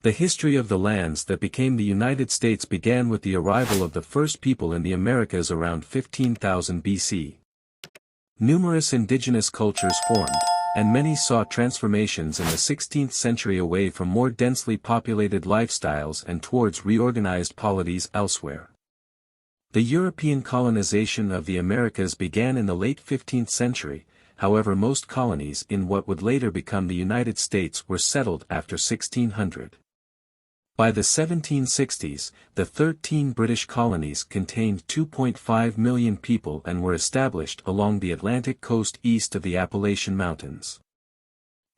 The history of the lands that became the United States began with the arrival of the first people in the Americas around 15,000 BC. Numerous indigenous cultures formed, and many saw transformations in the 16th century away from more densely populated lifestyles and towards reorganized polities elsewhere. The European colonization of the Americas began in the late 15th century, however most colonies in what would later become the United States were settled after 1600. By the 1760s, the 13 British colonies contained 2.5 million people and were established along the Atlantic coast east of the Appalachian Mountains.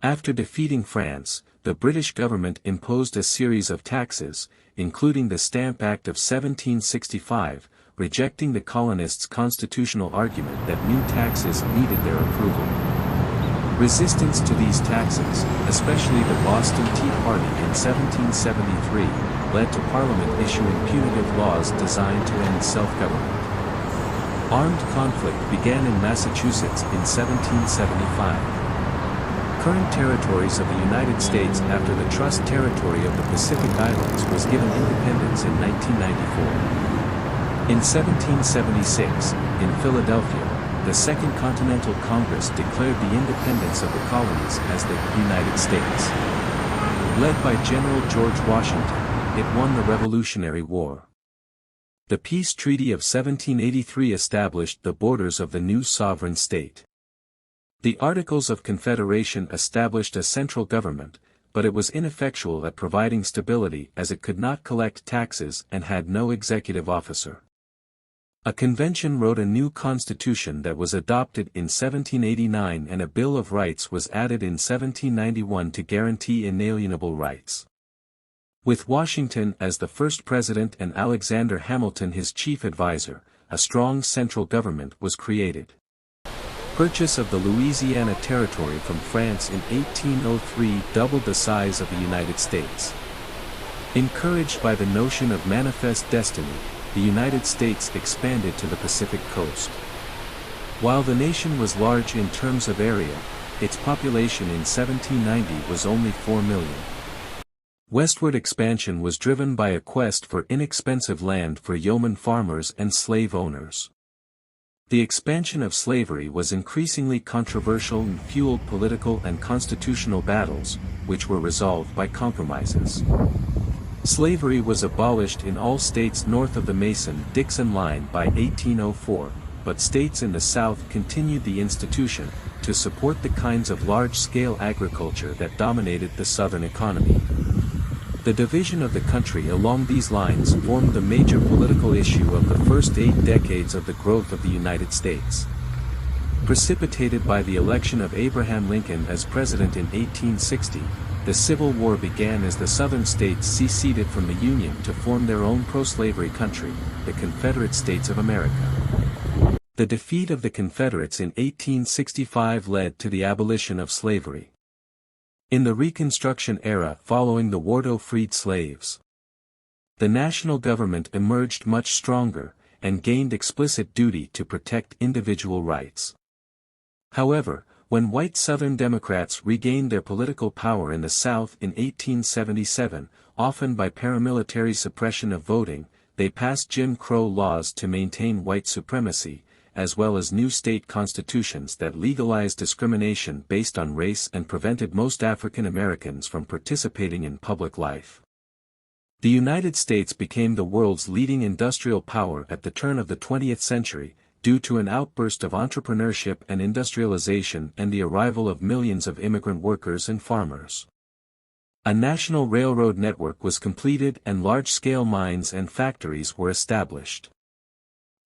After defeating France, the British government imposed a series of taxes, including the Stamp Act of 1765, rejecting the colonists' constitutional argument that new taxes needed their approval. Resistance to these taxes, especially the Boston Tea Party in 1773, led to Parliament issuing punitive laws designed to end self-government. Armed conflict began in Massachusetts in 1775. Current territories of the United States after the Trust Territory of the Pacific Islands was given independence in 1994. In 1776, in Philadelphia, the Second Continental Congress declared the independence of the colonies as the United States. Led by General George Washington, it won the Revolutionary War. The Peace Treaty of 1783 established the borders of the new sovereign state. The Articles of Confederation established a central government, but it was ineffectual at providing stability as it could not collect taxes and had no executive officer. A convention wrote a new constitution that was adopted in 1789 and a Bill of Rights was added in 1791 to guarantee inalienable rights. With Washington as the first president and Alexander Hamilton his chief advisor, a strong central government was created. Purchase of the Louisiana Territory from France in 1803 doubled the size of the United States. Encouraged by the notion of manifest destiny, the United States expanded to the Pacific coast. While the nation was large in terms of area, its population in 1790 was only 4 million. Westward expansion was driven by a quest for inexpensive land for yeoman farmers and slave owners. The expansion of slavery was increasingly controversial and fueled political and constitutional battles, which were resolved by compromises. Slavery was abolished in all states north of the Mason-Dixon line by 1804, but states in the South continued the institution, to support the kinds of large-scale agriculture that dominated the Southern economy. The division of the country along these lines formed the major political issue of the first 8 decades of the growth of the United States. Precipitated by the election of Abraham Lincoln as president in 1860, the Civil War began as the Southern states seceded from the Union to form their own pro-slavery country, the Confederate States of America. The defeat of the Confederates in 1865 led to the abolition of slavery. In the Reconstruction era following the war, freed slaves. The national government emerged much stronger, and gained explicit duty to protect individual rights. However, when white Southern Democrats regained their political power in the South in 1877, often by paramilitary suppression of voting, they passed Jim Crow laws to maintain white supremacy, as well as new state constitutions that legalized discrimination based on race and prevented most African Americans from participating in public life. The United States became the world's leading industrial power at the turn of the 20th century, due to an outburst of entrepreneurship and industrialization and the arrival of millions of immigrant workers and farmers. A national railroad network was completed and large-scale mines and factories were established.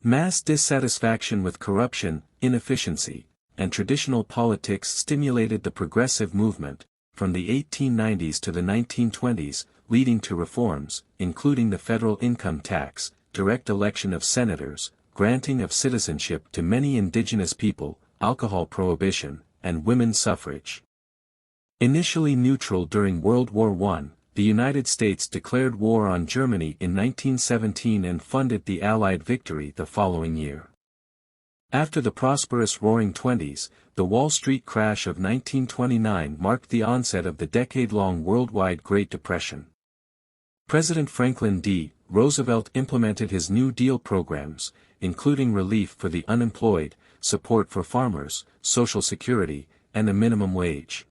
Mass dissatisfaction with corruption, inefficiency, and traditional politics stimulated the progressive movement, from the 1890s to the 1920s, leading to reforms, including the federal income tax, direct election of senators, granting of citizenship to many indigenous people, alcohol prohibition, and women's suffrage. Initially neutral during World War I, the United States declared war on Germany in 1917 and funded the Allied victory the following year. After the prosperous Roaring Twenties, the Wall Street crash of 1929 marked the onset of the decade-long worldwide Great Depression. President Franklin D. Roosevelt implemented his New Deal programs, including relief for the unemployed, support for farmers, Social Security, and a minimum wage.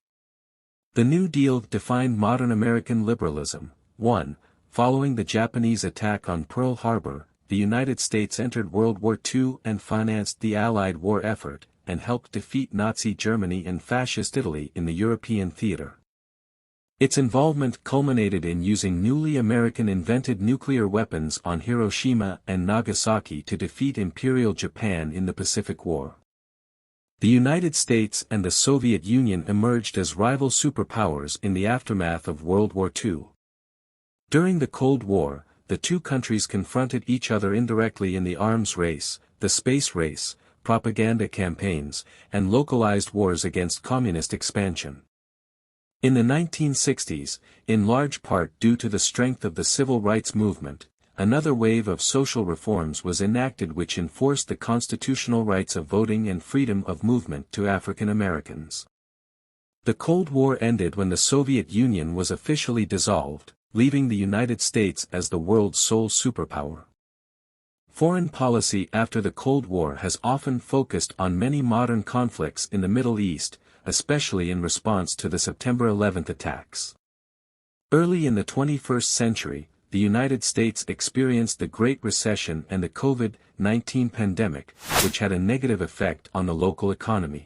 The New Deal defined modern American liberalism. 1. Following the Japanese attack on Pearl Harbor, the United States entered World War II and financed the Allied war effort, and helped defeat Nazi Germany and Fascist Italy in the European theater. Its involvement culminated in using newly American-invented nuclear weapons on Hiroshima and Nagasaki to defeat Imperial Japan in the Pacific War. The United States and the Soviet Union emerged as rival superpowers in the aftermath of World War II. During the Cold War, the two countries confronted each other indirectly in the arms race, the space race, propaganda campaigns, and localized wars against communist expansion. In the 1960s, in large part due to the strength of the civil rights movement, another wave of social reforms was enacted which enforced the constitutional rights of voting and freedom of movement to African Americans. The Cold War ended when the Soviet Union was officially dissolved, leaving the United States as the world's sole superpower. Foreign policy after the Cold War has often focused on many modern conflicts in the Middle East, especially in response to the September 11 attacks. Early in the 21st century, the United States experienced the Great Recession and the COVID-19 pandemic, which had a negative effect on the local economy.